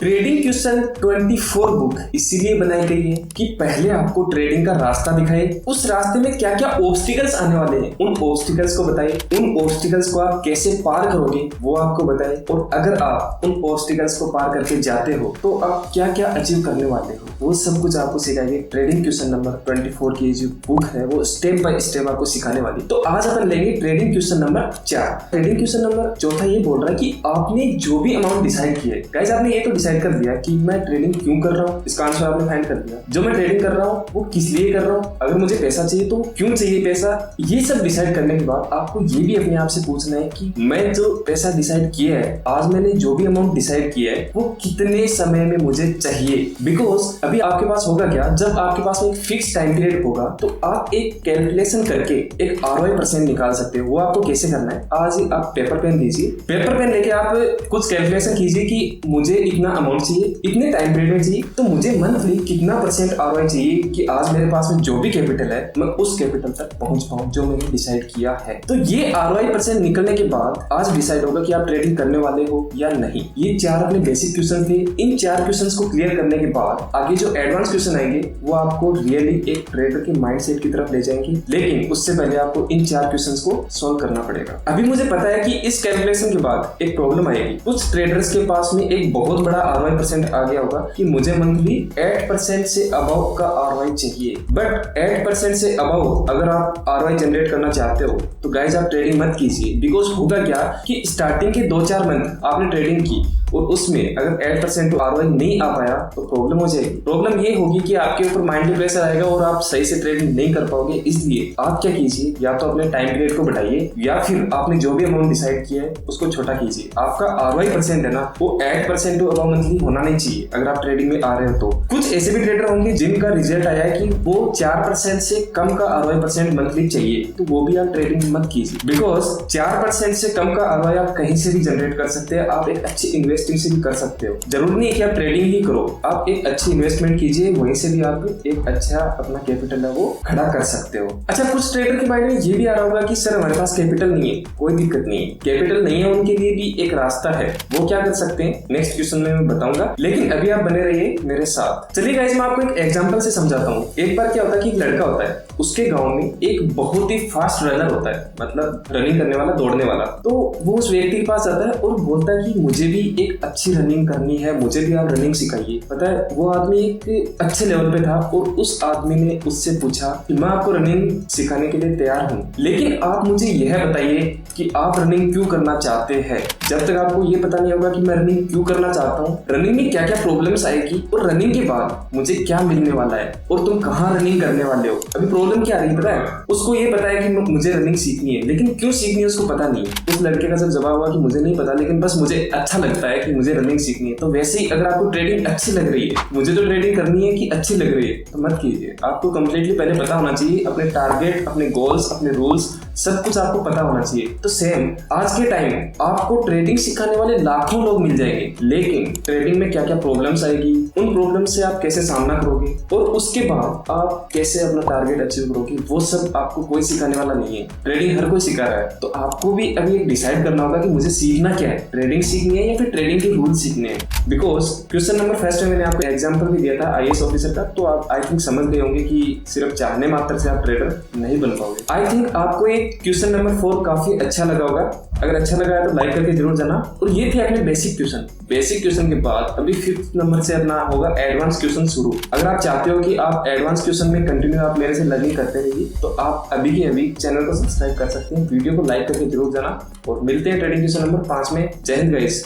Trading question 24 book इसीलिए बनाई गई है कि पहले आपको ट्रेडिंग का रास्ता दिखाए, उस रास्ते में क्या क्या ऑब्स्टिकल्स आने वाले हैं उन ऑब्स्टिकल्स को बताए, उन ऑब्स्टिकल्स को आप कैसे पार करोगे वो आपको बताए, और अगर आप उन ऑब्स्टिकल्स को पार करके जाते हो तो आप क्या क्या अचीव करने वाले हो वो सब कुछ आपको सिखाएंगे। ट्रेडिंग क्वेश्चन नंबर 24 की जो बुक है वो स्टेप बाय स्टेप आपको सिखाने वाली। तो आज अपन लेंगे trading question number 4। Trading question number 4 ये बोल रहा है कि आपने जो भी अमाउंट डिसाइड किया है, गाइस आपने ये तो डिसाइड कर दिया कि मैं ट्रेडिंग क्यों कर रहा हूँ, इसका आंसर आपने फाइंड कर दिया। जो मैं ट्रेडिंग कर रहा हूँ वो किस लिए कर रहा हूँ, अगर मुझे पैसा चाहिए तो क्यों चाहिए पैसा, ये सब डिसाइड करने के बाद आपको ये भी अपने आप से पूछना है कि मैं जो पैसा डिसाइड किया है, आज मैंने जो भी अमाउंट डिसाइड किया है वो कितने समय में मुझे चाहिए। बिकॉज अभी आपके पास होगा क्या, जब आपके पास एक फिक्स टाइम पीरियड होगा तो आप एक कैलकुलेशन करके एक ROI% निकाल सकते हो। वो आपको कैसे करना है, आज आप पेपर पेन लीजिए, पेपर पेन लेके आप कुछ कैलकुलेशन कीजिए कि मुझे इतना अमाउंट चाहिए, इतने टाइम पीरियड में चाहिए, तो मुझे मंथली कितना % ROI चाहिए कि आज मेरे पास में जो भी कैपिटल है मैं उस कैपिटल तक पहुंच पाऊं जो मैंने डिसाइड किया है। तो ये ROI% निकलने के बाद आज डिसाइड होगा कि आप ट्रेडिंग करने वाले हो या नहीं। ये 4 अपने बेसिक क्वेश्चन थे। इन 4 क्वेश्चंस को क्लियर करने के बाद आगे जो एडवांस क्वेश्चन आएंगे वो आपको रियली एक ट्रेडर के माइंडसेट की तरफ ले जाएंगे, लेकिन उससे पहले आपको इन 4 क्वेश्चंस को सॉल्व करना पड़ेगा। अभी मुझे पता है कि इस कैलकुलेशन के बाद एक प्रॉब्लम आएगी। कुछ ट्रेडर्स के पास में एक बहुत बड़ा ROI% आ गया होगा कि मुझे मंथली 8% से अबव का ROI चाहिए, बट 8% से अबव अगर आप ROI जनरेट करना चाहते हो तो गाइस आप ट्रेडिंग मत कीजिए। बिकॉज होगा क्या कि स्टार्टिंग के 2-4 मंथ आपने ट्रेडिंग की और उसमें अगर 8% ROI नहीं आ पाया तो प्रॉब्लम हो जाएगी। प्रॉब्लम ये होगी कि आपके ऊपर माइंडली प्रेशर आएगा और आप सही से ट्रेडिंग नहीं कर पाओगे। इसलिए आप क्या कीजिए, या तो अपने टाइम पीरियड को बढ़ाइए या फिर आपने जो भी अमाउंट डिसाइड किया है उसको छोटा कीजिए। आपका ROI% है ना वो 8% टू अबव मंथली होना नहीं चाहिए अगर आप ट्रेडिंग में आ रहे हो तो। कुछ ऐसे भी ट्रेडर होंगे जिनका रिजल्ट आया है कि वो 4% से कम का ROI% मंथली चाहिए, तो वो भी आप ट्रेडिंग मत कीजिए। बिकॉज 4% से कम का ROI आप कहीं से भी जनरेट कर सकते हैं। आप एक अच्छी इन्वेस्टिंग से भी कर सकते हो, जरूरी नहीं है कि आप ट्रेडिंग ही करो, आप एक अच्छी इन्वेस्टमेंट कीजिए, वहीं से भी आप एक अच्छा अपना कैपिटल है वो खड़ा कर सकते हो। अच्छा, कुछ ट्रेडर के माइंड में ये भी आ रहा होगा कि सर हमारे पास कैपिटल नहीं है। कोई दिक्कत नहीं है, कैपिटल नहीं है उनके लिए भी एक रास्ता है। वो क्या कर सकते हैं नेक्स्ट क्वेश्चन में मैं बताऊंगा, लेकिन अभी आप बने रहिए मेरे साथ। चलिए गाइस मैं आपको एक एग्जांपल से समझाता हूँ। एक बार क्या होता है कि एक लड़का होता है, उसके गांव में एक बहुत ही फास्ट रनर होता है, मतलब रनिंग करने वाला, दौड़ने वाला। तो वो उस व्यक्ति के पास आता है और बोलता है कि मुझे भी एक अच्छी रनिंग करनी है, मुझे भी आप रनिंग सिखाइए। पता है वो आदमी एक अच्छे लेवल पे था और उस आदमी ने उससे पूछा कि मैं आपको रनिंग सिखाने के लिए तैयार हूँ, लेकिन आप मुझे यह बताइए कि आप रनिंग क्यों करना चाहते हैं। जब तक आपको ये पता नहीं होगा कि मैं रनिंग क्यों करना चाहता हूँ, रनिंग में क्या क्या प्रॉब्लम्स आएगी और रनिंग के बाद मुझे क्या मिलने वाला है और तुम कहाँ रनिंग करने वाले हो, अभी प्रॉब्लम क्या आ रही है पता है। उसको ये पता है कि मुझे रनिंग सीखनी है, लेकिन क्यों सीखनी है उसको पता नहीं है। उस लड़के का जब जवाब हुआ कि मुझे नहीं पता, लेकिन बस मुझे अच्छा लगता है कि मुझे रनिंग सीखनी है। तो वैसे ही अगर आपको ट्रेडिंग अच्छी लग रही है, मुझे तो ट्रेडिंग करनी है कि अच्छी लग रही है, तो मत कीजिए। आपको कंप्लीटली पहले पता होना चाहिए अपने टारगेट, अपने गोल्स, अपने रूल्स, सब कुछ आपको पता होना चाहिए। तो सेम आज के टाइम आपको ट्रेडिंग सिखाने वाले लाखों लोग मिल जाएंगे, लेकिन ट्रेडिंग में क्या क्या प्रॉब्लम्स आएगी, उन प्रॉब्लम से आप कैसे सामना करोगे और उसके बाद आप कैसे अपना टारगेट अचीव करोगे, वो सब आपको कोई सिखाने वाला नहीं है। ट्रेडिंग हर कोई सिखा रहा है, तो आपको भी अभी डिसाइड करना होगा कि मुझे सीखना क्या है, ट्रेडिंग सीखनी है या फिर ट्रेडिंग के रूल सीखने हैं। बिकॉज क्वेश्चन नंबर फर्स्ट में मैंने आपको एग्जांपल भी दिया था IAS ऑफिसर का, तो आप आई थिंक समझ गए होंगे कि सिर्फ चाहने मात्र से आप ट्रेडर नहीं बन पाओगे। आई थिंक आपको एक क्वेश्चन नंबर 4 काफी अच्छा लगा होगा। अगर अच्छा लगा है तो लाइक करके जरूर जाना। और ये थे अपने बेसिक क्वेश्चन। बेसिक क्वेश्चन के बाद अभी 5th नंबर से अपना होगा एडवांस क्वेश्चन शुरू। अगर आप चाहते हो कि आप एडवांस क्वेश्चन में कंटिन्यू आप मेरे से लर्निंग करते रहिए तो आप अभी के अभी चैनल को सब्सक्राइब कर सकते हैं, वीडियो को लाइक करके जरूर जाना। और मिलते हैं ट्रेडिंग क्वेश्चन नंबर 5 में। जय हिंद गाइस।